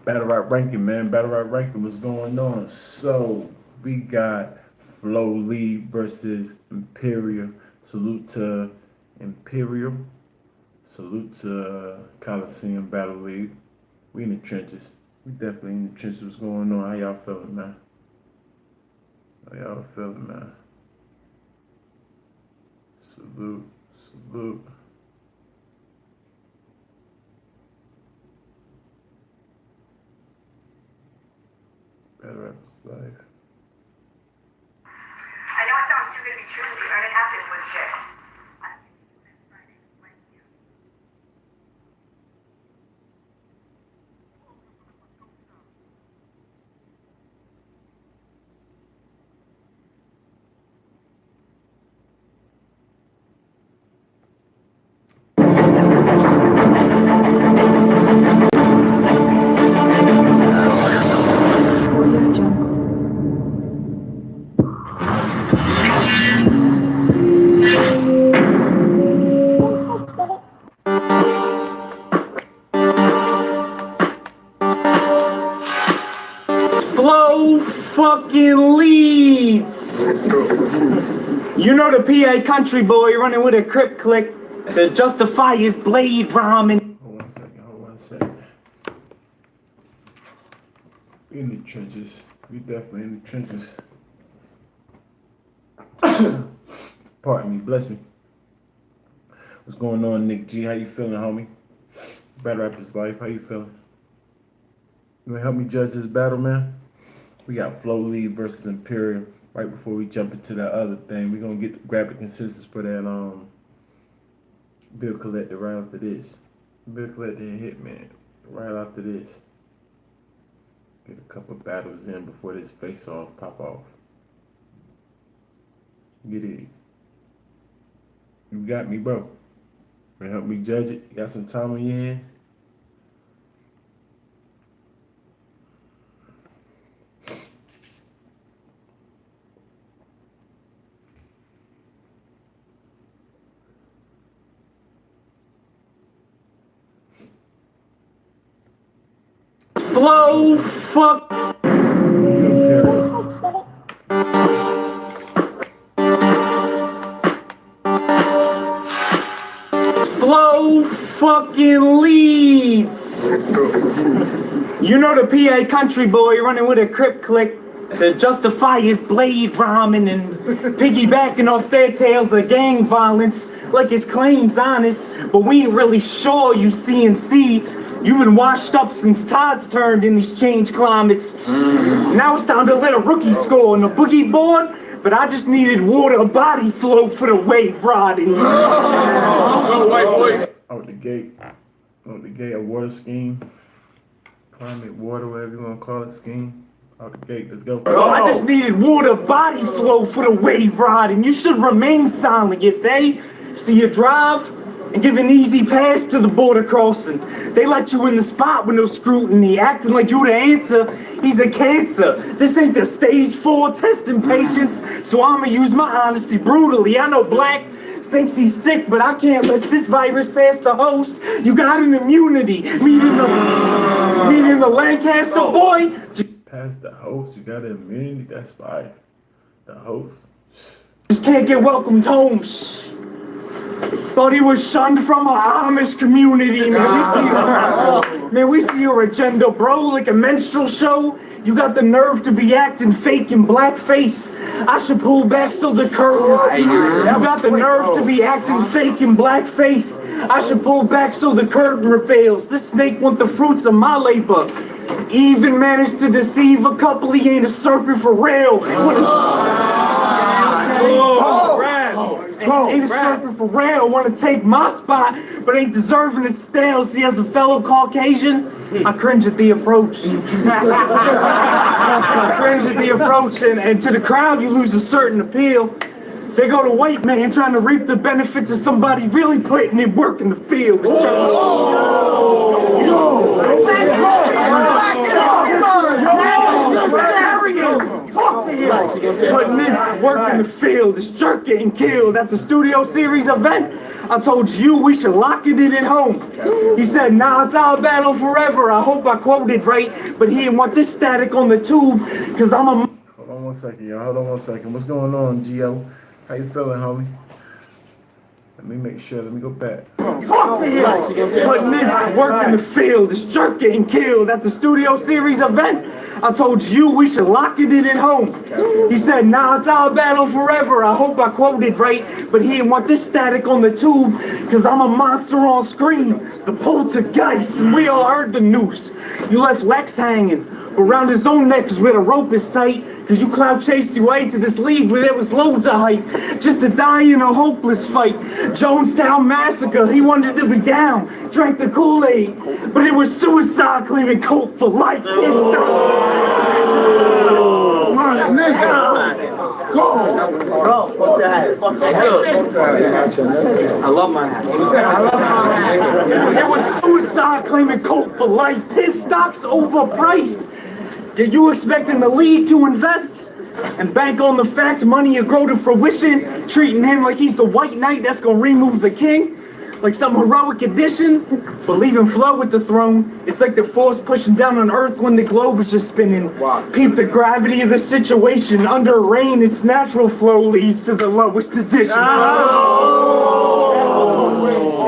Battle rap ranking, man. Battle rap ranking, what's going on? So we got Flow Lee versus Imperial. Salute to Imperial. Salute to Coliseum Battle League. We in the trenches. We definitely in the trenches. What's going on? How y'all feeling, man? How y'all feeling, man? Salute, salute. Better Rap's life. I know it sounds too good to be true, but the internet app is legit. Flow fucking leads. You know the PA country boy running with a crip click to justify his blade rhyming. Hold one second. We in the trenches. We definitely in the trenches. Pardon me, bless me. What's going on, Nick G? How you feeling, homie? Battle Rapper's life, how you feeling? You wanna help me judge this battle, man? We got Flow Lee versus Imperial. Right before we jump into that other thing, we're gonna get grab the consensus for that bill collector right after this. Bill collector and Hitman right after this. Get a couple battles in before this face off pop off. Get it. You got me, bro. Wanna help me judge it? You got some time on your hand? Flow fuck. Flow fucking leads. You know the PA country boy running with a crip click to justify his blade rhyming and piggybacking off their tales of gang violence like his claims honest, but we ain't really sure you CNC. You've been washed up since Todd's turned in these changed climates. Now it's time to let a rookie score on the boogie board, but I just needed water body flow for the wave riding. Oh, white boys. Out the gate, a water scheme, climate water, whatever you want to call it, scheme. Out the gate, let's go. I just needed water body flow for the wave riding. You should remain silent if they see you drive and give an easy pass to the border crossing. They let you in the spot with no scrutiny, acting like you the answer. He's a cancer. This ain't the stage 4 testing patients, so I'ma use my honesty brutally. I know Black thinks he's sick, but I can't let this virus pass the host. You got an immunity. Meaning the Lancaster boy. Pass the host, you got an immunity? That's fire. The host. Just can't get welcomed home. Shh. Thought he was shunned from our Amish community, man. We see your agenda, bro, like a minstrel show. You got the nerve to be acting fake in blackface. I should pull back so the curtain. You got the nerve to be acting fake in blackface. I should pull back so the curtain reveals. This snake want the fruits of my labor. Even managed to deceive a couple. He ain't a serpent for real. Ain't a serpent for real, wanna take my spot, but ain't deserving it stale. See, as a fellow Caucasian, I cringe at the approach. I cringe at the approach, and to the crowd, you lose a certain appeal. They go to white man trying to reap the benefits of somebody really putting in work in the field. Talk to him. Putting in work in the field. field, this jerk getting killed at the studio series event. I told you we should lock it in at home. He said, nah, it's our battle forever. I hope I quoted right, but he didn't want this static on the tube, cause I'm a... Hold on one second, y'all. Hold on one second. What's going on, Gio? How you feeling, homie? Let me make sure. Let me go back. Talk to him. Putting in my work in the field, this jerk getting killed at the studio series event. I told you we should lock it in at home. He said, nah, it's our battle forever. I hope I quoted right, but he didn't want this static on the tube, cause I'm a monster on screen, the poltergeist, and we all heard the noose. You left Lex hanging around his own neck cause where the rope is tight, cause you cloud chased your way to this league where there was loads of hype, just to die in a hopeless fight. Jonestown Massacre, he wanted to be down, drank the Kool-Aid, but it was suicide claiming coke for life. I love my hat. It was suicide claiming coke for life. His stock's overpriced. Did you expecting the league to invest and bank on the fact money will grow to fruition, treating him like he's the white knight that's gonna remove the king? Like some heroic addition, but leaving Flo with the throne. It's like the force pushing down on Earth when the globe is just spinning. Peep the gravity of the situation. Under rain, its natural flow leads to the lowest position.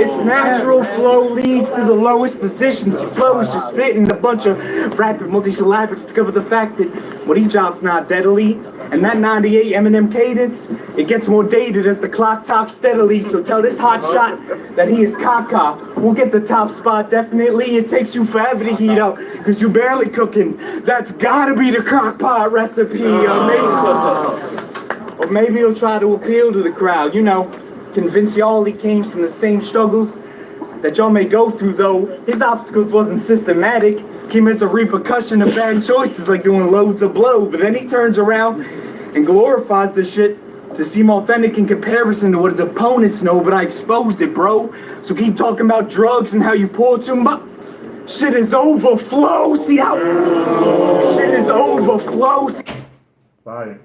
Its natural flow leads to the lowest positions. Flo is just spitting a bunch of rapid multisyllabics to cover the fact that when he drops not deadly, and that 98 Eminem cadence, it gets more dated as the clock talks steadily. So tell this hot shot that he is caca. We'll get the top spot, definitely. It takes you forever to heat up, cause you're barely cooking. That's gotta be the crock pot recipe. Or maybe he'll try to appeal to the crowd, you know, convince y'all he came from the same struggles that y'all may go through, though his obstacles wasn't systematic. Came as a repercussion of bad choices like doing loads of blow. But then he turns around and glorifies the shit to seem authentic in comparison to what his opponents know. But I exposed it, bro. So keep talking about drugs and how you pour too much. Shit is overflow. See how shit is overflow. Fire.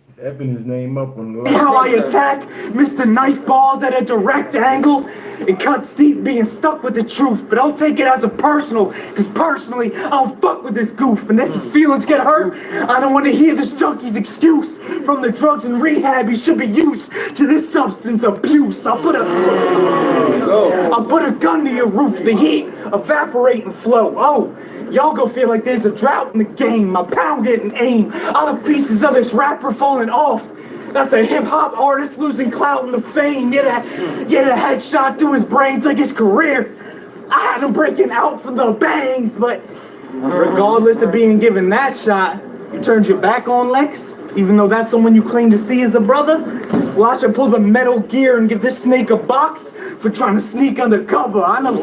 He's effing his name up on the See how I attack Mr. Knife Balls at a direct angle? It cuts deep being stuck with the truth, but I'll take it as a personal, cause personally, I don't fuck with this goof, and if his feelings get hurt, I don't want to hear this junkie's excuse. From the drugs and rehab, he should be used to this substance abuse. I'll put a gun to your roof, the heat evaporate and flow. Oh, y'all go feel like there's a drought in the game. My pound getting aim. All the pieces of this rapper falling off. That's a hip-hop artist losing clout in the fame. Yeah, the headshot through his brains like his career. I had him breaking out from the bangs, but regardless of being given that shot, you turned your back on Lex, even though that's someone you claim to see as a brother? Well, I should pull the Metal Gear and give this snake a box for trying to sneak undercover. I know.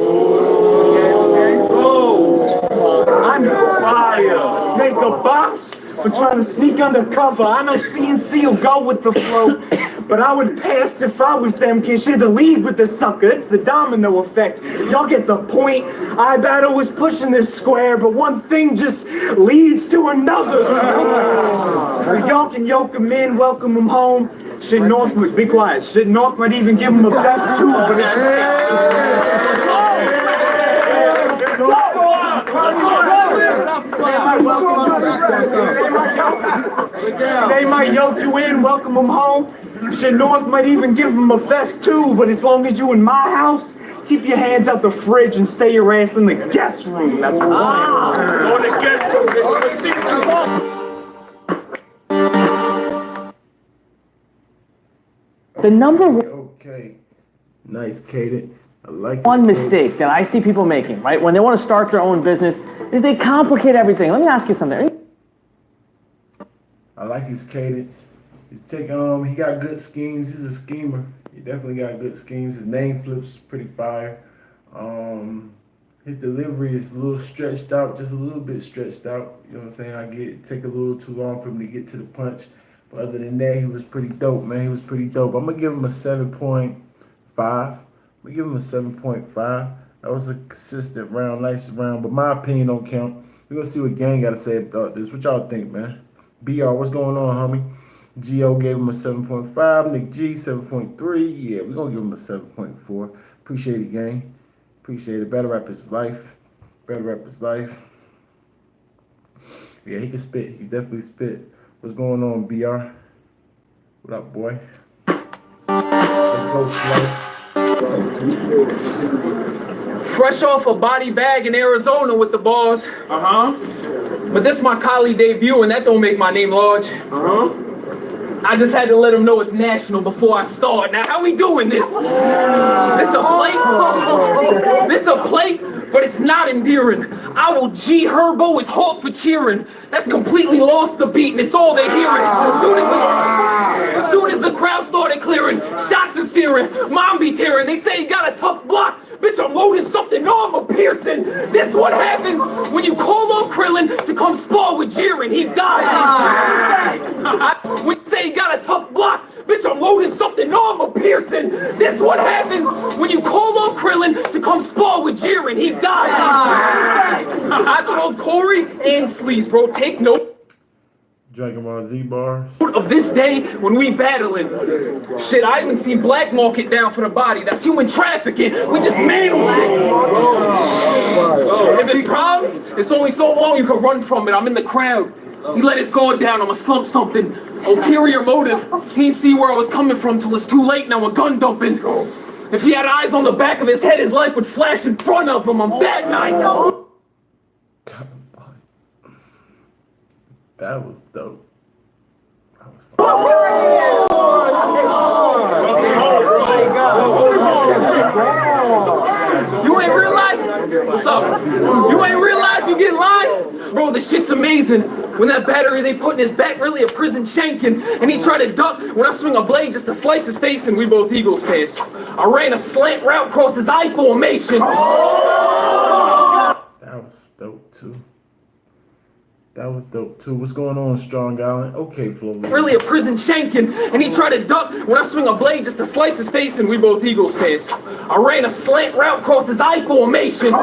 I know fire. Snake a box for trying to sneak undercover. I know CNC will go with the flow, but I would pass if I was them. Can't share the lead with the sucker. It's the domino effect. Y'all get the point. I battle was pushing this square, but one thing just leads to another. So y'all can yoke him in, welcome him home. Shit North, be quiet. Shit North might even give him a best too, but they might yoke you in, welcome them home. Shit North might even give them a vest too, but as long as you in my house, keep your hands out the fridge and stay your ass in the guest room. That's what on the guest room. The number Okay. Nice cadence. I like one this mistake that I see people making, right, when they want to start their own business, is they complicate everything. Let me ask you something. I like his cadence. He got good schemes. He's a schemer. He definitely got good schemes. His name flips pretty fire. His delivery is a little stretched out, just a little bit stretched out. You know what I'm saying? It take a little too long for him to get to the punch. But other than that, he was pretty dope, man. He was pretty dope. I'm gonna give him a 7.5. I'm gonna give him a 7.5. That was a consistent round, nice round, but my opinion don't count. We're gonna see what Gang got to say about this. What y'all think, man? BR, what's going on, homie? Gio gave him a 7.5. Nick G, 7.3. Yeah, we're going to give him a 7.4. Appreciate it, gang. Appreciate it. Better rap is life. Better rap is life. Yeah, he can spit. He can definitely spit. What's going on, BR? What up, boy? Let's go, Flo. Fresh off a body bag in Arizona with the bars. But this my collie debut, and that don't make my name large. I just had to let him know it's national before I start. Now, how we doing this? This a plate? This a plate? But it's not endearing. I will G Herbo is hot for cheering. That's completely lost the beat, and it's all they're hearing. Soon as the crowd started clearing, shots are searing, mom be tearing. They say you got a tough block. Bitch, I'm loading something armor piercing. This what happens when you call on Krillin to come spar with Jiren. He died. When you say you got a tough block, bitch, I'm loading something armor piercing. This what happens when you call on Krillin to come spar with Jiren. He died. I told Corey and Sleaze, bro, take note. Dragon Ball Z bars. Of this day when we battling. Shit, I even seen black market down for the body. That's human trafficking. We just mangle shit. If it's problems, it's only so long you can run from it. I'm in the crowd. He let his guard down. I'ma slump something. Ulterior motive. He didn't see where I was coming from till it's too late. Now we're gun dumping. If he had eyes on the back of his head, his life would flash in front of him. I'm that nice. That was dope. You ain't realize? What's up? You ain't realize you get lined? Bro, this shit's amazing. When that battery they put in his back really a prison shanking, and he tried to duck when I swing a blade just to slice his face, and we both Eagles face. I ran a slant route across his eye formation. That was dope too. That was dope too. What's going on, Strong Island? Okay, Flo. Really a prison shanking, and he tried to duck when I swing a blade just to slice his face, and we both Eagles face. I ran a slant route across his eye formation.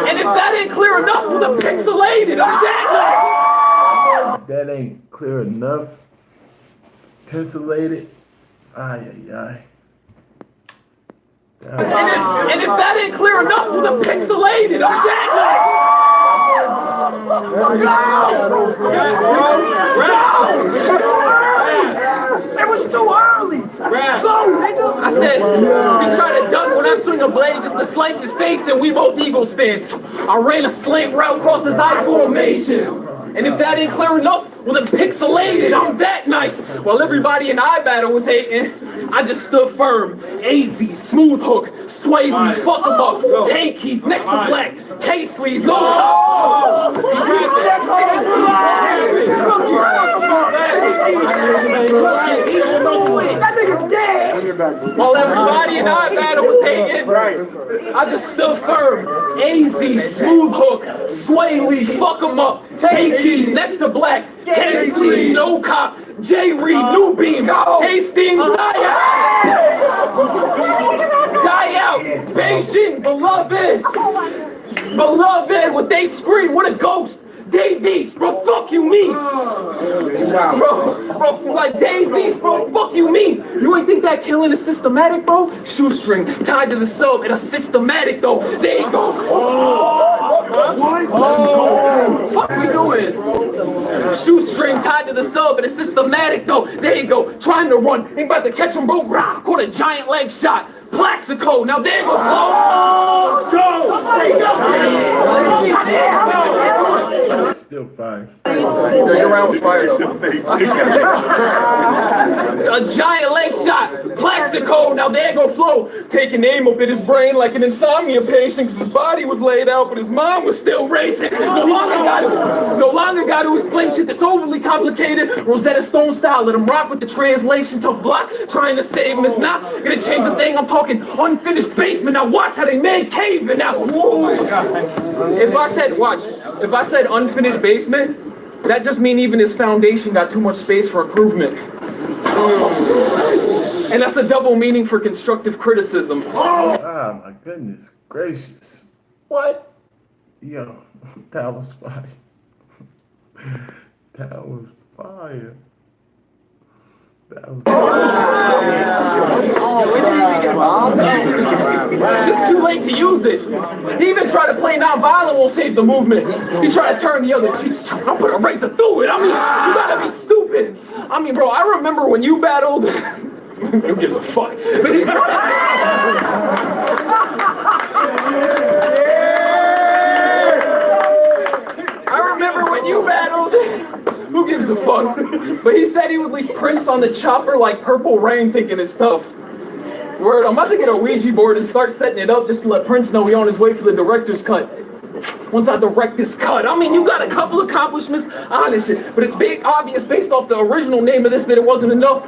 And if that ain't clear enough for the pixelated, I'm dead. That ain't clear enough. Pixelated. Ay, ay, ay. And if that ain't clear enough for the pixelated, I'm dead. It was too early. I said, he tried to duck when I swing a blade just to slice his face, and we both Eagles fans. I ran a slant route across his eye formation. And if that ain't clear enough, well then pixelated, I'm that nice. While everybody in I battle was hating, I just stood firm. AZ, smooth hook, sway me, fuck him up. Tank heat, next to black, K-Sleaze, no. That nigga's dead. While everybody in I battle was hating, I just stood firm. AZ, smooth hook, sway me, fuck him up. Tank heat, next to black, K-Sleaze, no cop, J Reed, New Beam, Hastings, die out, Beijing, beloved, what they scream, what a ghost. Dave East, bro, fuck you mean? Bro, like Dave East, bro, fuck you mean? You ain't think that killing is systematic, bro? Shoestring tied to the sub, and a systematic though. There you go. Fuck we doing? Shoestring tied to the sub, and a systematic though. There you go. Trying to run, ain't about to catch him, bro. Caught a giant leg shot. Plaxico, now there you go, Flo. Still fire. Your round was fire though. A giant leg shot. Plaxico, now there go Flo. Taking aim up in his brain like an insomnia patient, cause his body was laid out, but his mind was still racing. No longer got to explain shit that's overly complicated. Rosetta Stone style, let him rock with the translation. Tough block, trying to save him. It's not gonna change a thing. I'm talking unfinished basement. Now watch how they made caving. Now, if I said unfinished basement, that just mean even his foundation got too much space for improvement. And that's a double meaning for constructive criticism. Ah, my goodness gracious. What? Yo, that was fire. That was fire. That was It's just too late to use it. He even tried to play nonviolent won't save the movement. He tried to turn the other cheek. I'm gonna razor through it. I mean, you gotta be stupid. I mean, bro, I remember when you battled. Who gives a fuck? But he's. I remember when you battled. Who gives a fuck? But he said he would leave Prince on the chopper like Purple Rain thinking his stuff. Word, I'm about to get a Ouija board and start setting it up just to let Prince know he on his way for the director's cut. Once I direct this cut, I mean, you got a couple accomplishments on this shit, but it's big obvious based off the original name of this that it wasn't enough.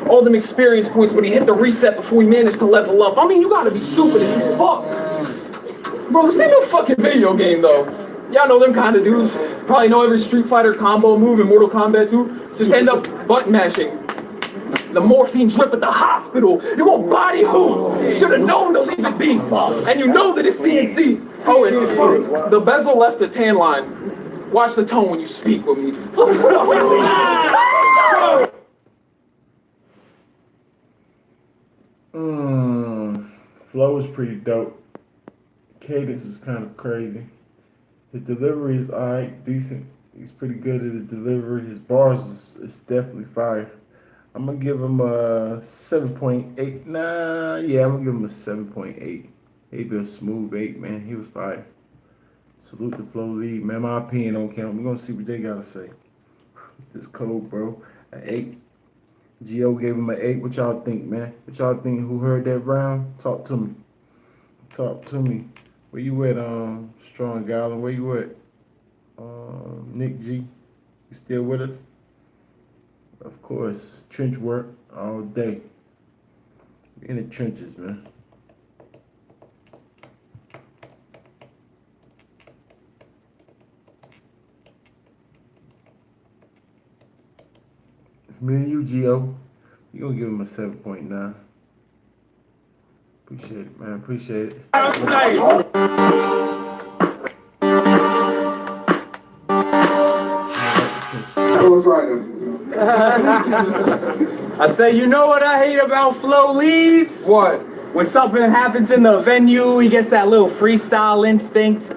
All them experience points when he hit the reset before he managed to level up. I mean, you gotta be stupid as fuck. Bro, this ain't no fucking video game though. Y'all know them kind of dudes. Probably know every Street Fighter combo move in Mortal Kombat 2. Just end up button mashing. The morphine drip at the hospital. You won't body who? You should have known to leave it be. And you know that it's CNC. Oh, and the bezel left a tan line. Watch the tone when you speak with me. Flow is pretty dope. Cadence is kind of crazy. His delivery is alright, decent. He's pretty good at his delivery. His bars is definitely fire. I'm gonna give him a 7.8. Nah, yeah, I'm gonna give him a 7.8. Maybe a smooth 8, man. He was fire. Salute the Flow League, man. My opinion don't count. We're gonna see what they gotta say. This cold, bro. An 8. Gio gave him an 8. What y'all think, man? What y'all think? Who heard that round? Talk to me. Talk to me. Where you at, Strong Gallon? Where you at? Nick G. You still with us? Of course. Trench work all day. In the trenches, man. It's me and you, Gio. You gonna give him a 7.9. Appreciate it, man. Appreciate it. I say, you know what I hate about Flo Lee's? What? When something happens in the venue, he gets that little freestyle instinct.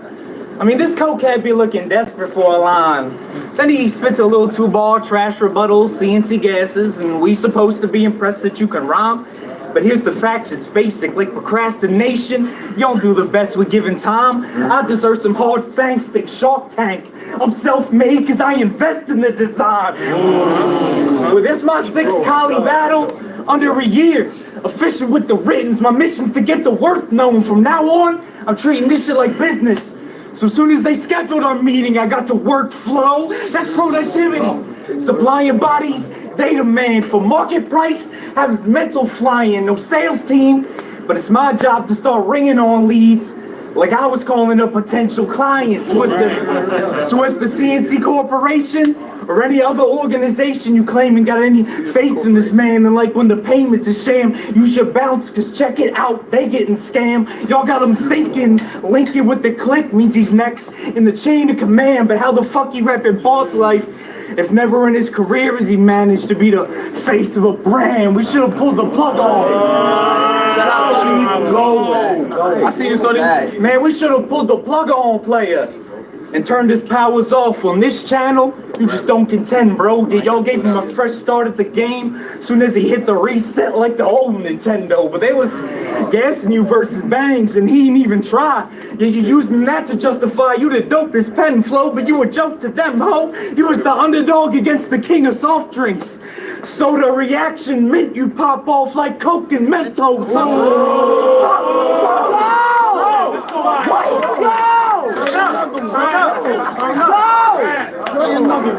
I mean, this cokehead be looking desperate for a line. Then he spits a little 2-bar trash rebuttal, CNC gases, and we supposed to be impressed that you can rhyme. But here's the facts, it's basic, like procrastination. You don't do the best with given time. I deserve some hard thanks, think Shark Tank. I'm self-made because I invest in the design. Well, this my 6th collie battle under a year. Efficient with the writtens, my mission's to get the worth known. From now on, I'm treating this shit like business. So as soon as they scheduled our meeting, I got to work flow. That's productivity. Supplying bodies, they demand for market price. Have mental flying, no sales team. But it's my job to start ringing on leads like I was calling up potential clients. So if the CNC Corporation or any other organization you claiming got any faith in this man, and like when the payment's a sham, you should bounce, cause check it out, they getting scammed. Y'all got him thinking linking with the click means he's next in the chain of command, but how the fuck he repping Bart's life if never in his career has he managed to be the face of a brand? We should have pulled the plug on. Shout out, Sonny. I see you, Sonny. Man, we should have pulled the plug on, player, and turned his powers off. On this channel, you just don't contend, bro. Y'all gave him a fresh start at the game soon as he hit the reset like the old Nintendo. But they was gassing you versus Bangs, and he didn't even try. You using that to justify you the dopest pen flow, but you a joke to them, ho. You was the underdog against the king of soft drinks. Soda reaction mint you pop off like Coke and Mentos.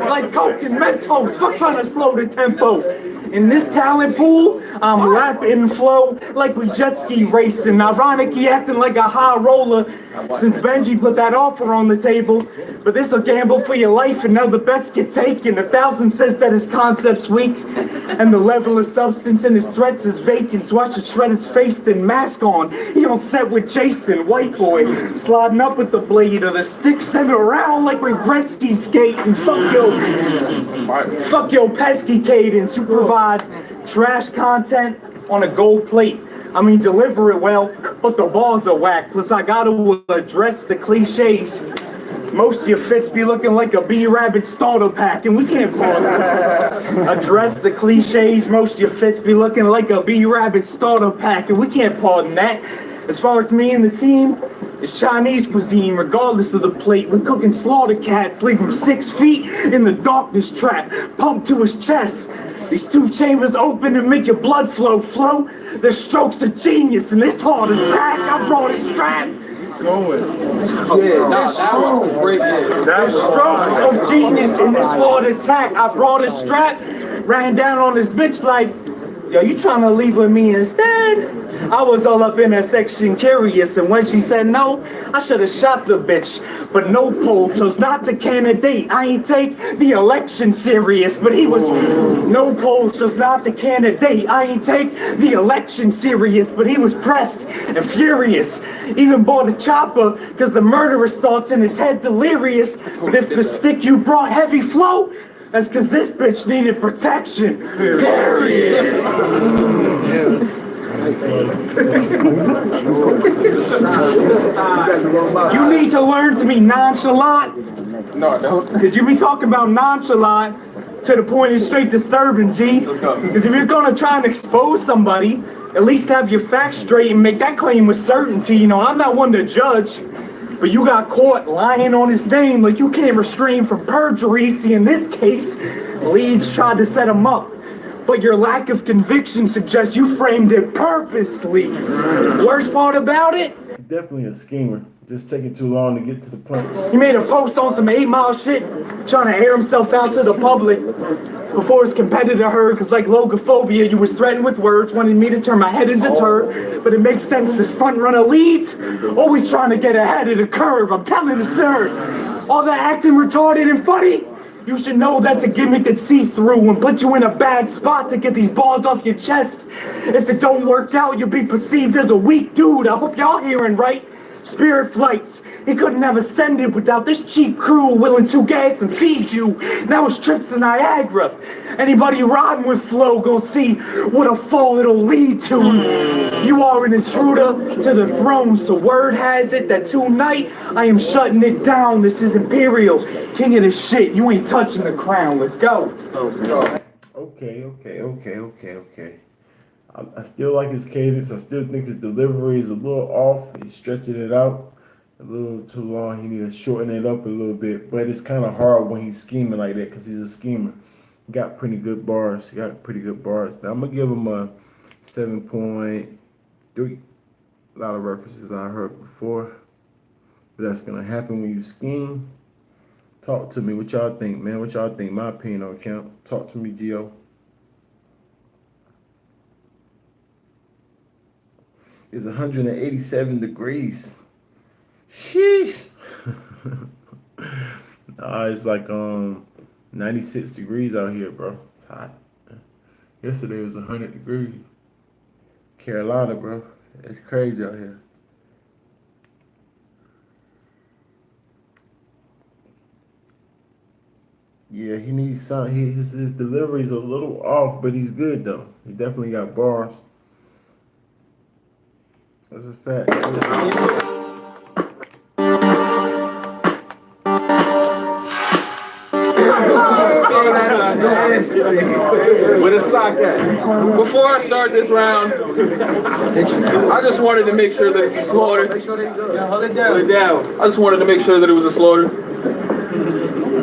Like Coke and Mentos, fuck trying to slow the tempo. In this talent pool, I'm rapping flow like we jet ski racing. Ironic, he acting like a high roller since Benji put that offer on the table. But this'll gamble for your life and now the best get taken. 1,000 says that his concept's weak and the level of substance in his threats is vacant. So I should shred his face, then mask on. He on set with Jason, white boy, sliding up with the blade or the stick, send it around like we Gretzky skating. Fuck your pesky cadence. You provide trash content on a gold plate. I mean, deliver it well, but the balls are whack. Plus, I gotta address the cliches. Most of your fits be looking like a B-Rabbit starter pack, and we can't pardon that. Address the cliches. Most of your fits be looking like a B-Rabbit starter pack, and we can't pardon that. As far as me and the team, it's Chinese cuisine, regardless of the plate. We're cooking slaughter cats, leave him 6 feet in the darkness trap, pumped to his chest. These 2 chambers open and make your blood flow. Their strokes of genius in this heart attack. I brought a strap. That was great. There's strokes of genius in this heart attack. I brought a strap, ran down on this bitch like, yo, you trying to leave with me instead? I was all up in her section curious, and when she said no, I should have shot the bitch. But no poll chose not to candidate. I ain't take the election serious, but he was. No poll chose not to candidate. I ain't take the election serious, but he was pressed and furious. Even bought a chopper, cause the murderous thoughts in his head delirious. But if the stick you brought heavy flow, that's cause this bitch needed protection. Period. You need to learn to be nonchalant. No, I don't. Cause you be talking about nonchalant to the point it's straight disturbing, G. Cause if you're gonna try and expose somebody, at least have your facts straight and make that claim with certainty. You know, I'm not one to judge, but you got caught lying on his name like you can't restrain from perjury. See, in this case, Leeds tried to set him up. But your lack of conviction suggests you framed it purposely. Worst part about it? Definitely a schemer. Just taking too long to get to the punch. He made a post on some 8 Mile shit, trying to air himself out to the public before his competitor heard, cause like logophobia, you was threatened with words, wanted me to turn my head into turd. But it makes sense, this front runner Leeds, always trying to get ahead of the curve. I'm telling you, sir, all that acting retarded and funny, you should know that's a gimmick that see through and put you in a bad spot to get these balls off your chest. If it don't work out, you'll be perceived as a weak dude. I hope y'all hearing right. Spirit flights, he couldn't have ascended without this cheap crew willing to gas and feed you. Now it's trips to Niagara. Anybody riding with flow gon' see what a fall it'll lead to. You are an intruder to the throne, so word has it that tonight I am shutting it down. This is Imperial, king of the shit. You ain't touching the crown. Let's go. Okay. I still like his cadence. I still think his delivery is a little off. He's stretching it out a little too long. He needs to shorten it up a little bit. But it's kind of hard when he's scheming like that because he's a schemer. He got pretty good bars. But I'm going to give him a 7.3. A lot of references I heard before. But that's going to happen when you scheme. Talk to me. What y'all think, man? What y'all think? My opinion on count. Talk to me, Gio. It's 187 degrees. Sheesh. Nah, it's like 96 degrees out here, bro. It's hot. Yesterday was 100 degrees. Carolina, bro. It's crazy out here. Yeah, he needs some. His delivery's a little off, but he's good though. He definitely got bars. That's a fact. With a sock at. Before I start this round, I just wanted to make sure that it's a slaughter. Hold it down. I just wanted to make sure that it was a slaughter.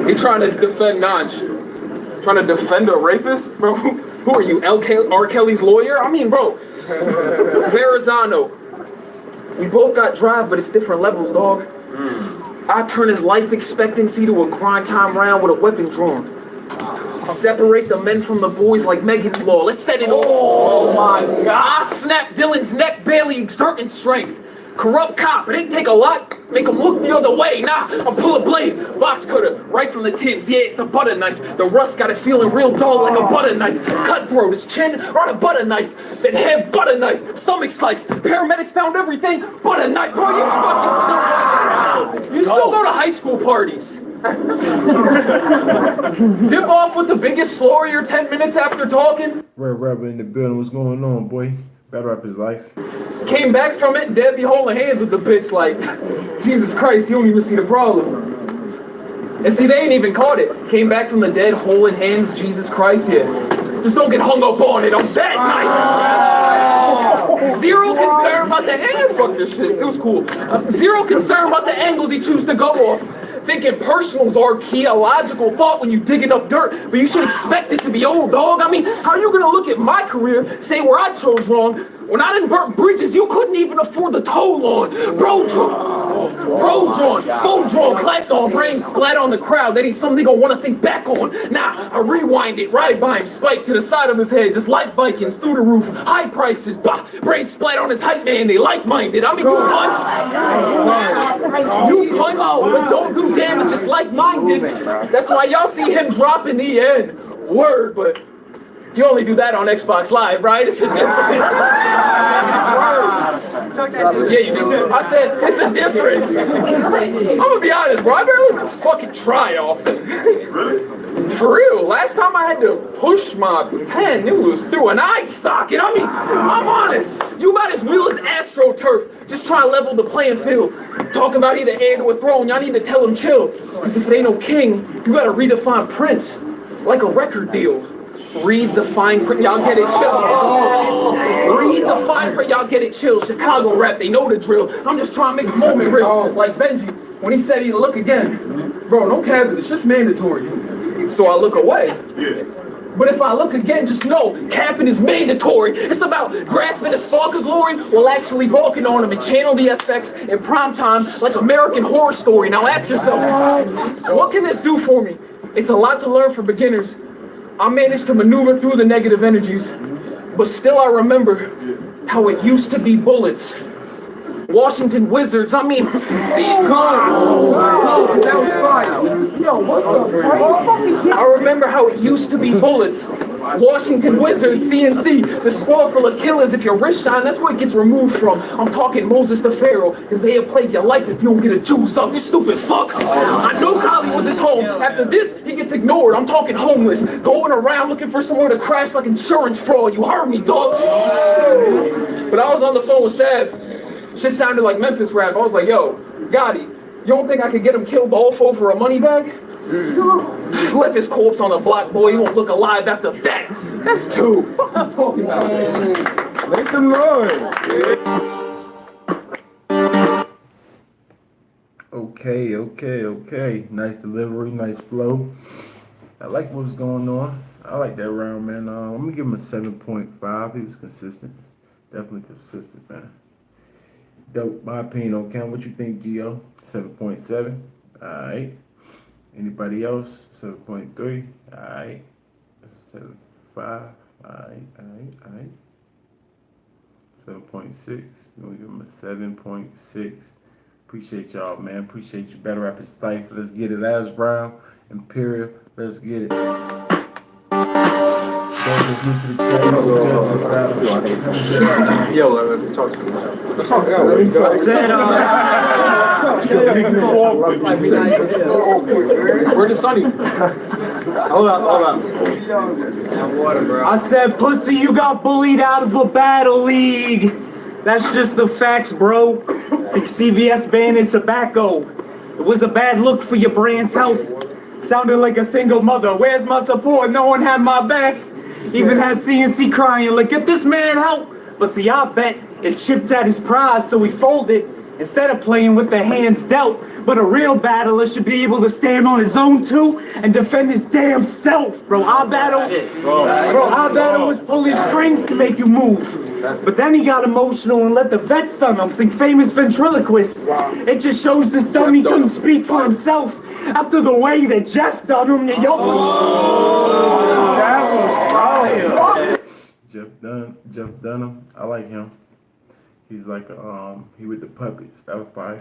He trying to defend Notch. Trying to defend a rapist? Bro, who are you, R. Kelly's lawyer? I mean, bro. Verrazano. We both got drive, but it's different levels, dog. I turn his life expectancy to a grind time round with a weapon drawn. Separate the men from the boys like Megan's Law. Let's set it off. Oh my God. I snap Dylan's neck, barely exerting strength. Corrupt cop, it ain't take a lot. Make him look the other way. Nah, I'm pull a blade. Box cutter, right from the tins. Yeah, it's a butter knife. The rust got it feeling real dull like a butter knife. Cutthroat, his chin, right a butter knife. Then head butter knife. Stomach slice. Paramedics found everything. Butter knife. Bro, you fucking still You still go to high school parties. Dip off with the biggest slow of your 10 minutes after talking. Red Rapper in the building. What's going on, boy? Battle Rap his life. Came back from it and Dad be holding hands with the bitch like, Jesus Christ, you don't even see the problem. And see, they ain't even caught it. Came back from the dead, holding hands, Jesus Christ, yeah. Just don't get hung up on it. I'm that nice. Zero concern about the angle. Fuck this shit. It was cool. Zero concern about the angles he choose to go off. Thinking personals are key, a logical thought when you digging up dirt, but you should expect it to be old, dog. I mean, how you gonna look at my career, say where I chose wrong, when I done burnt bridges you couldn't even afford the toll on? Bro drawn, full drawn, clapped on, brain splat on the crowd. That ain't something they gonna wanna think back on. Nah, I rewind it, right by him, spike to the side of his head, just like Vikings, through the roof, high prices, bah, brain splat on his hype man, they like-minded. I mean, you punch, but don't do damage, just like-minded. That's why y'all see him drop in the end. Word, but you only do that on Xbox Live, right? It's a difference. Yeah, you just I said it's a difference. I'm gonna be honest, bro. I barely even fucking try often. For real, last time I had to push my pen, it was through an eye socket. I mean, I'm honest. You about as real as AstroTurf. Just try to level the playing field. Talking about either heir to a throne, y'all need to tell him chill. Cause if it ain't no king, you gotta redefine Prince. Like a record deal. Read the fine print, y'all get it chill. Read the fine print, y'all get it chill. Chicago rap, they know the drill. I'm just trying to make the moment real. Like Benji, when he said he'd look again. Bro, no cabbage, it's just mandatory. So I look away. But if I look again, just know, capping is mandatory. It's about grasping a spark of glory while actually balking on them and channel the effects in prime time like American Horror Story. Now ask yourself, what can this do for me? It's a lot to learn for beginners. I managed to maneuver through the negative energies, but still I remember how it used to be bullets. Washington Wizards, I mean, see it gone. That was fire. Yo, what the fuck? I remember how it used to be bullets. Washington Wizards, CNC, the squad full of killers. If your wrist shine, that's where it gets removed from. I'm talking Moses the Pharaoh, because they have played your life if you don't get a juice up, you stupid fuck. I know Kali was his home. After this, he gets ignored. I'm talking homeless, going around looking for somewhere to crash like insurance fraud. You heard me, dog. But I was on the phone with Sav. Shit sounded like Memphis rap. I was like, yo, Gotti, you don't think I could get him killed off over a money bag? Just left his corpse on the block, boy. He won't look alive after that. That's two. What I'm talking about. Make some noise. Okay. Nice delivery, nice flow. I like what's going on. I like that round, man. I'm gonna give him a 7.5. He was consistent. Definitely consistent, man. Dope, my opinion on Cam. What you think, Gio? 7.7. Alright. Anybody else? 7.3. Alright. 7.5. Alright. 7.6. We're gonna give him a 7.6. Appreciate y'all, man. Appreciate you. Better Rap His Life. Let's get it. Last round. Imperial. Let's get it. Just new to the channel. Yo, let me talk to you. I said, Where's the sunny? hold up. I said, pussy, you got bullied out of a battle league. That's just the facts, bro. Like CVS banning tobacco. It was a bad look for your brand's health. Sounded like a single mother. Where's my support? No one had my back. Even had CNC crying like, get this man help. But see, I bet it chipped at his pride, so he folded. Instead of playing with the hands dealt, but a real battler should be able to stand on his own too and defend his damn self, bro. Our battle was pulling strings to make you move. But then he got emotional and let the vet son him sing famous ventriloquist. It just shows this dummy couldn't speak for himself after the way that Jeff done him. That was Jeff Dunham, I like him. He's like, he with the puppets. That was fire.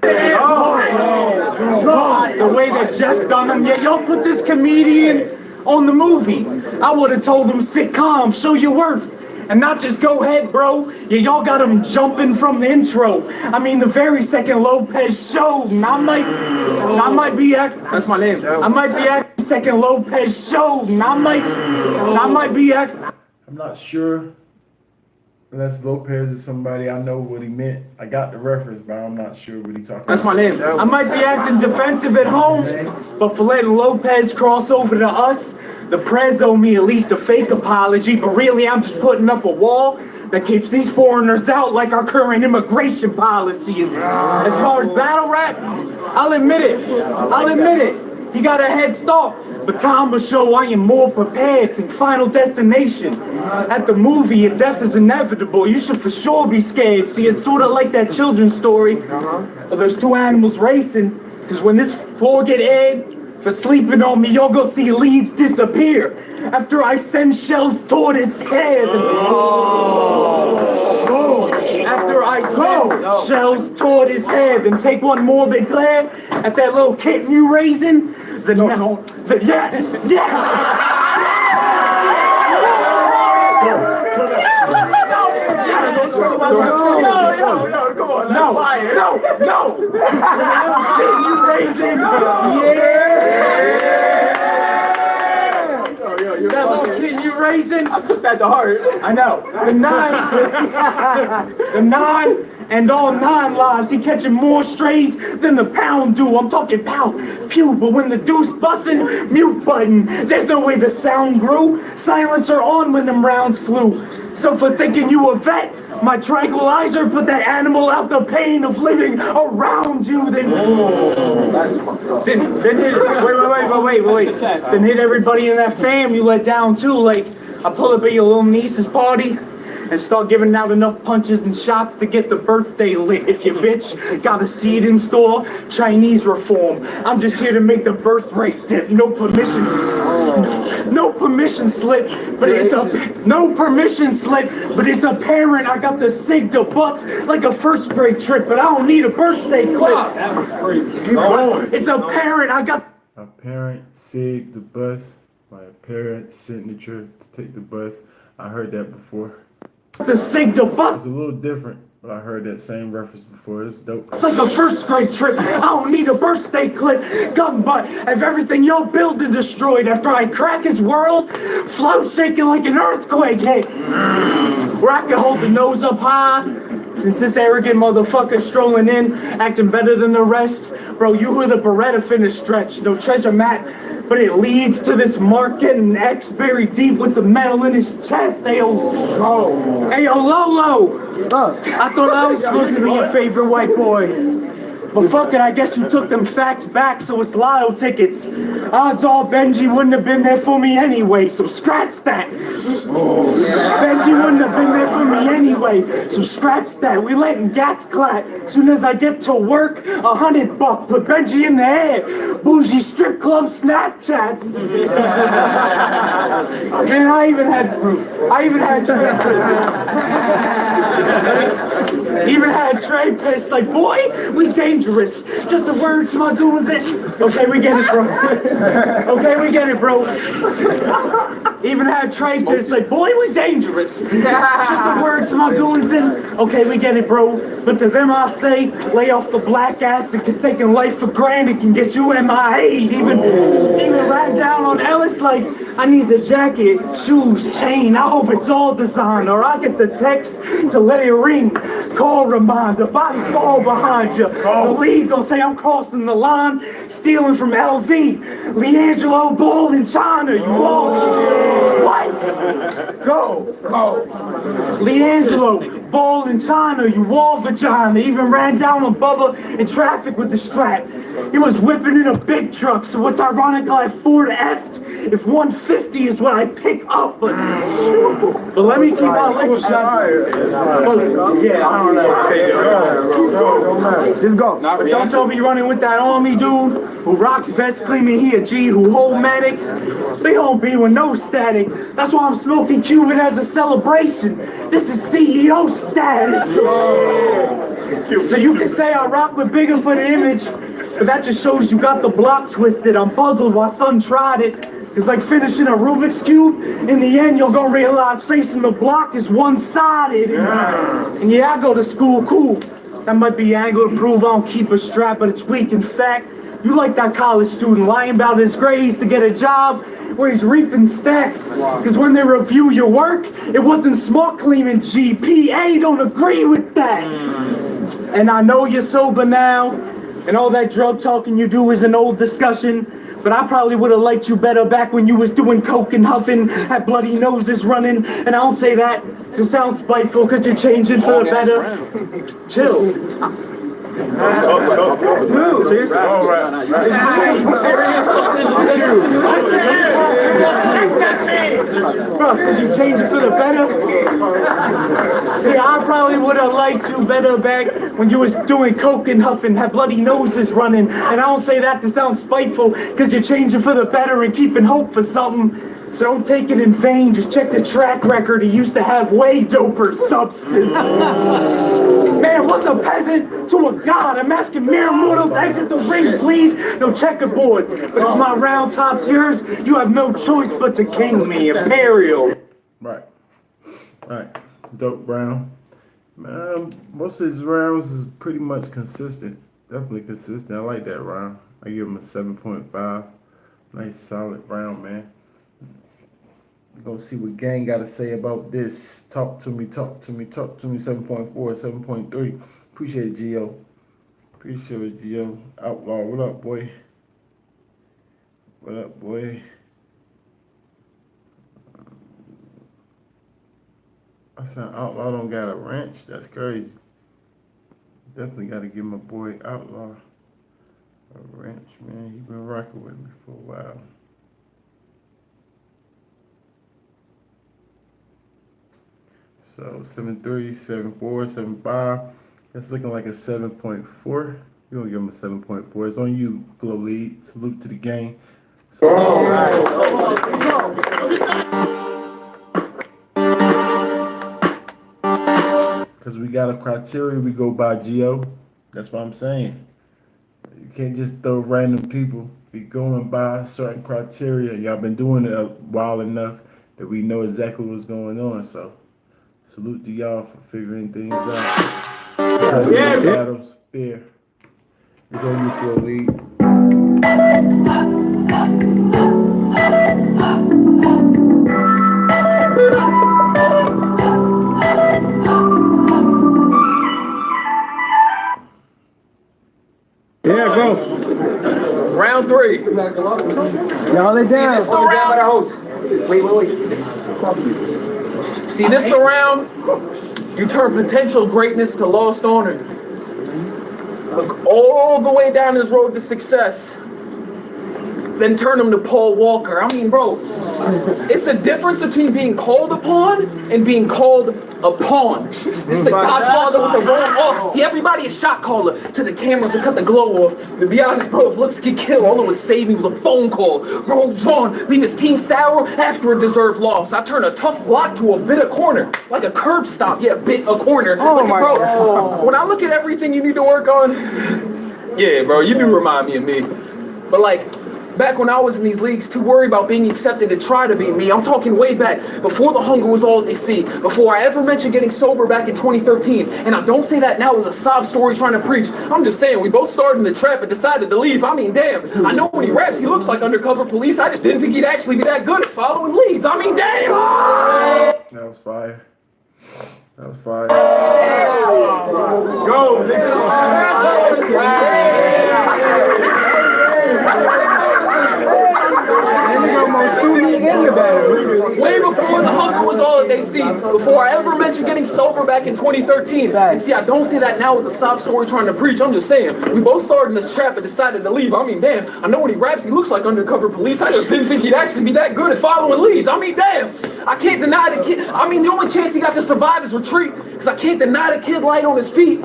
the way that Jeff done him. Yeah, y'all put this comedian on the movie. I would have told him sit calm, show your worth. And not just go ahead, bro. Yeah, y'all got him jumping from the intro. I mean, the very second Lopez showed. And I might be acting. That's my name. I might be acting second Lopez showed. And I might be acting. I'm not sure unless Lopez is somebody I know what he meant. I got the reference, but I'm not sure what he talking about. That's my name. I might be acting defensive at home, but for letting Lopez cross over to us, the Prez owe me at least a fake apology, but really I'm just putting up a wall that keeps these foreigners out like our current immigration policy. And as far as battle rap, I'll admit it. He got a head start, but time will show I am more prepared than Final Destination. At the movie, if death is inevitable, you should for sure be scared. See, it's sort of like that children's story of those two animals racing, because when this floor get aired, for sleeping on me, y'all go see leads disappear after I send shells toward his head. After I send shells toward his head and take one morbid glare at that little kitten you raising, yes! No! You raising? That little kid you raising? I took that to heart. I know. The nine and all 9 lives. He catching more strays than the pound do. I'm talking pow, pew, but when the deuce bussin', mute button. There's no way the sound grew. Silencer on when them rounds flew. So for thinking you a vet, my tranquilizer put that animal out the pain of living around you. Then wait. Then hit everybody in that fam you let down too. Like I pull up at your little niece's party and start giving out enough punches and shots to get the birthday lit. If your bitch got a seed in store, Chinese reform. I'm just here to make the birth rate dip. No permission slip, but it's apparent I got the sig to bust like a first grade trip, but I don't need a birthday clip. That was crazy. Keep going. It's apparent I got My parent sig the bus. My parent signature to take the bus. I heard that before. the sig to bust. It's a little different, but I heard that same reference before. It's dope. It's like a first grade trip. I don't need a birthday clip. Gun butt of everything y'all built and destroyed after I crack his world. Flow shaking like an earthquake. Hey, where I can hold the nose up high. Since this arrogant motherfucker strolling in, acting better than the rest. Bro, you who the Beretta finna stretch. No treasure map, but it leads to this mark getting X buried deep with the metal in his chest. Ayo, Lolo. I thought I was supposed to be your favorite white boy. But fuck it, I guess you took them facts back, so it's lotto tickets. Odds are Benji wouldn't have been there for me anyway, so scratch that. Benji wouldn't have been there for me anyway, so scratch that. We letting gats clap. Soon as I get to work, $100, put Benji in the air. Bougie strip club Snapchats. Man, I even had Trey pissed, like, boy, we dangerous. Just a word to my goons. Okay, we get it, bro. Even had Trey pissed, like, boy, we dangerous. Just a word to my goons. Okay, we get it, bro. But to them, I say, lay off the black acid, cause taking life for granted can get you MIA. Even rap down on Ellis, like, I need the jacket, shoes, chain. I hope it's all design, or I get the text to let it ring. Call reminder, bodies fall behind you. The league gon' say I'm crossing the line, stealing from LV. Leangelo Ball in China, you all. What? Go. Leangelo, ball in China, you wall vagina. Even ran down on Bubba in traffic with the strap. He was whipping in a big truck, so what's ironic, I Ford F'd if 150 is what I pick up, but let me keep my legs shut. Yeah, I don't know. Just go. But don't tell me you're running with that army dude who rocks vest claiming he a G, who hold medic. They don't be with no static. That's why I'm smoking Cuban as a celebration. This is CEO status. So you can say I rock with bigger for the image, but that just shows you got the block twisted. I'm puzzled why son tried it. It's like finishing a Rubik's Cube. In the end, you're gonna realize facing the block is one-sided. And yeah, I go to school, cool. That might be angle to prove I don't keep a strap, but it's weak. In fact, you like that college student lying about his grades to get a job where he's reaping stacks. Because when they review your work, it wasn't smart claiming GPA. Don't agree with that. And I know you're sober now, and all that drug talking you do is an old discussion. But I probably would have liked you better back when you was doing coke and huffing, had bloody noses running. And I don't say that to sound spiteful, because you're changing for the better. Chill. Seriously? Bro, because you changing for the better? See, I probably would have liked you better back when you was doing coke and huffing, had bloody noses running. And I don't say that to sound spiteful, because you're changing for the better and keeping hope for something. So don't take it in vain, just check the track record. He used to have way doper substance. Man, what's a peasant to a god? I'm asking mere mortals, exit the ring, please. No checkerboard. But if my round top's yours, you have no choice but to king me, Imperial. Right. Dope Brown. Man, most of his rounds is pretty much consistent. Definitely consistent. I like that round. I give him a 7.5. Nice solid round, man. We're going to see what Gang got to say about this. Talk to me. 7.4, 7.3. Appreciate it, Gio. Appreciate it, Gio. Outlaw, what up, boy? What up, boy? I said Outlaw don't got a wrench. That's crazy. Definitely got to give my boy Outlaw a wrench, man. He been rocking with me for a while. So 7.3, 7.4, 7.5. That's looking like a 7.4. You're gonna give him a 7.4. It's on you, Glow Lead. Salute to the game. So, because we got a criteria we go by, Geo. That's what I'm saying. You can't just throw random people. Be going by certain criteria. Y'all been doing it a while enough that we know exactly what's going on. So salute to y'all for figuring things out. Yeah, battles, fear. It's on you, Glow Lead. Yeah, go. Round 3. Y'all lay down. This the round. Wait. See, this the round. You turn potential greatness to lost honor. Look all the way down this road to success. Then turn him to Paul Walker. I mean, bro, it's a difference between being called upon and being called a pawn. It's the Godfather with the wrong off. See, everybody is shot caller to the cameras to cut the glow off. To be honest, bro, if looks get killed, all it would save me was a phone call. Bro, John, leave his team sour after a deserved loss. I turn a tough block to a bitter corner. Like a curb stop, yeah, bit a corner. Bro, when I look at everything you need to work on, yeah, bro, you do remind me of me. But like, back when I was in these leagues, too worried about being accepted to try to be me. I'm talking way back, before the hunger was all that they see. Before I ever mentioned getting sober back in 2013. And I don't say that now as a sob story trying to preach. I'm just saying, we both started in the trap and decided to leave. I mean, damn. I know when he raps, he looks like undercover police. I just didn't think he'd actually be that good at following leads. I mean, damn. That was fire. That was fire. Go, Way before the hunger was all that they see before I ever mentioned getting sober back in 2013. And see, I don't see that now as a sob story trying to preach. I'm just saying, we both started in this trap and decided to leave. I mean, damn, I know when he raps, he looks like undercover police. I just didn't think he'd actually be that good at following leads. I mean, damn, I can't deny the kid. I mean, the only chance he got to survive is retreat, because I can't deny the kid light on his feet.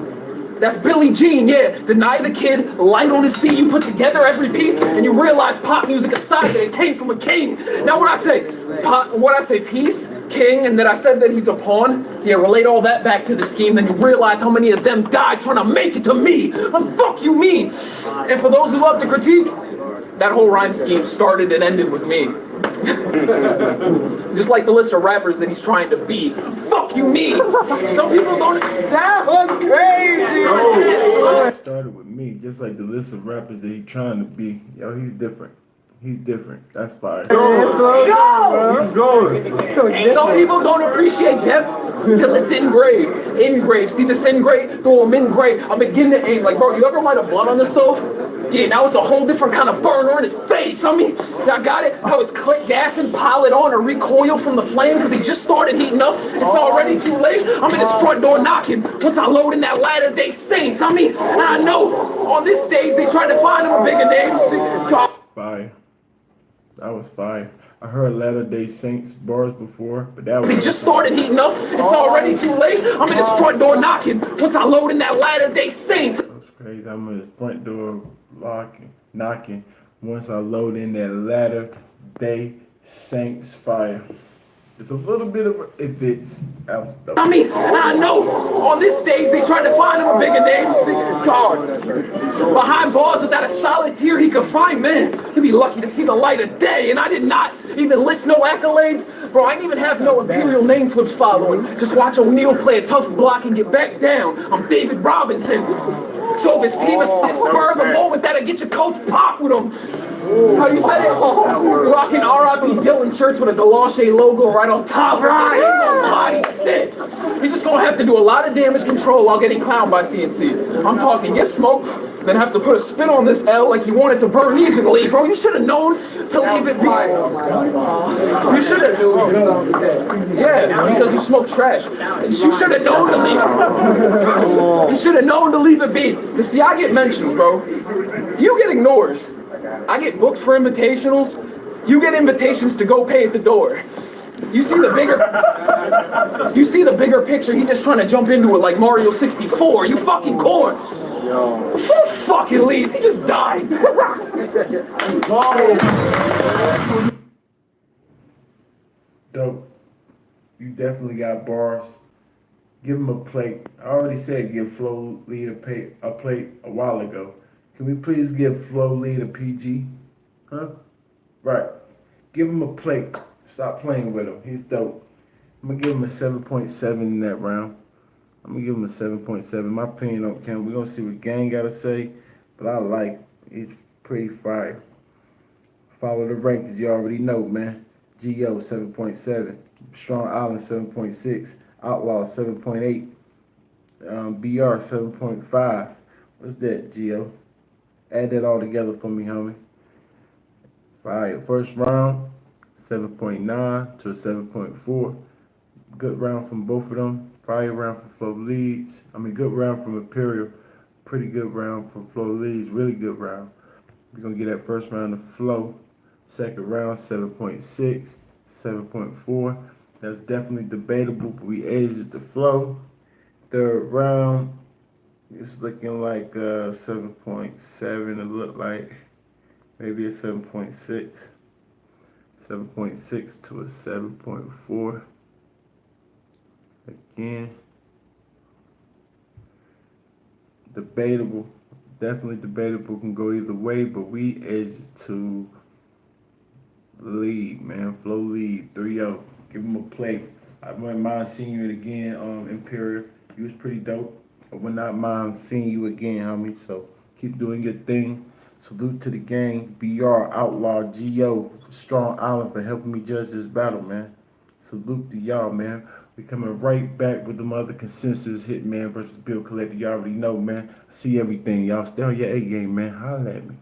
That's Billie Jean, yeah. Deny the kid, light on his feet. You put together every piece, and you realize pop music aside that it came from a king. Now, when I say peace, king, and that I said that he's a pawn, yeah, relate all that back to the scheme, then you realize how many of them died trying to make it to me. What the fuck you mean? And for those who love to critique, that whole rhyme scheme started and ended with me. Just like the list of rappers that he's trying to be. Fuck you mean? Some people don't. That was crazy! It started with me, just like the list of rappers that he's trying to be. Yo, he's different. He's different. That's fire. Some people don't appreciate depth till it's engraved. Engraved. See this engraved? Throw them engraved. I begin to aim. Like, bro, you ever light a blunt on the stove? Yeah, now it's a whole different kind of burner in his face. I mean, I got it. I was click gas and pile it on or recoil from the flame because he just started heating up. It's already too late. I'm in his front door knocking. Once I load in that Latter-day Saints, I mean, and I know on this stage they tried to find him a bigger name. Fire. That was fire. I heard Latter-day Saints bars before, but that was... He just started heating up. It's already too late. I'm in his front door knocking. Once I load in that Latter-day Saints. That's crazy. I'm in the front door knocking. Once I load in that Latter-day Saints fire. It's a little bit of it fits. I mean, I know on this stage they tried to find him a bigger name. Behind bars without a solid tier he could find, man. He'd be lucky to see the light of day. And I did not even list no accolades. Bro, I didn't even have no Imperial name flips following. Just watch O'Neal play a tough block and get back down. I'm David Robinson. So if his team assists spur the moment that'll get your coach pop with him. How you say it? Rocking R.I.P. Dylan shirts with a Galoshe logo right on top. Right, ain't no lie, he's sick. You're just gonna have to do a lot of damage control while getting clowned by CNC. I'm talking get smoked, then have to put a spin on this L like you want it to burn evenly. Bro, you should have known to leave it be. You should have. Yeah, because you smoke trash. You should have known to leave it. You should have known to leave it be. Cause see, I get mentions, bro. You get ignores. I get booked for invitationals. You get invitations to go pay at the door. You see the bigger picture. He just trying to jump into it like Mario 64. You fucking corn. Who fucking leaves? He just died. Dope. You definitely got bars. Give him a plate. I already said give Flo Lead a plate a while ago. Can we please give Flo Lead a PG? Huh? Right. Give him a plate. Stop playing with him. He's dope. I'm going to give him a 7.7 in that round. I'm going to give him a 7.7. My opinion don't count. We're going to see what Gang got to say. But I like it. It's pretty fire. Follow the rankings. You already know, man. G.O. 7.7. Strong Island 7.6. Outlaw 7.8. BR 7.5. What's that, G.O.? Add that all together for me, homie. Fire. First round, 7.9 to a 7.4. Good round from both of them. Fire round from Flo Leads. Good round from Imperial. Pretty good round from Flo Leads. Really good round. We're going to get that first round to Flo. Second round, 7.6 to 7.4. That's definitely debatable, but we edged it to Flo. Third round, it's looking like 7.7. It looked like maybe a 7.6. 7.6 to a 7.4. Again, debatable. Definitely debatable. Can go either way, but we edged to Lead, man. Flo Lead 3-0. Give him a play. I wouldn't mind seeing you again, Imperial. You was pretty dope. I would not mind seeing you again, homie. So keep doing your thing. Salute to the gang. BR, Outlaw, G.O., Strong Island for helping me judge this battle, man. Salute to y'all, man. We coming right back with the other consensus Hitman versus Bill Collector. Y'all already know, man. I see everything, y'all. Stay on your A game, man. Holla at me.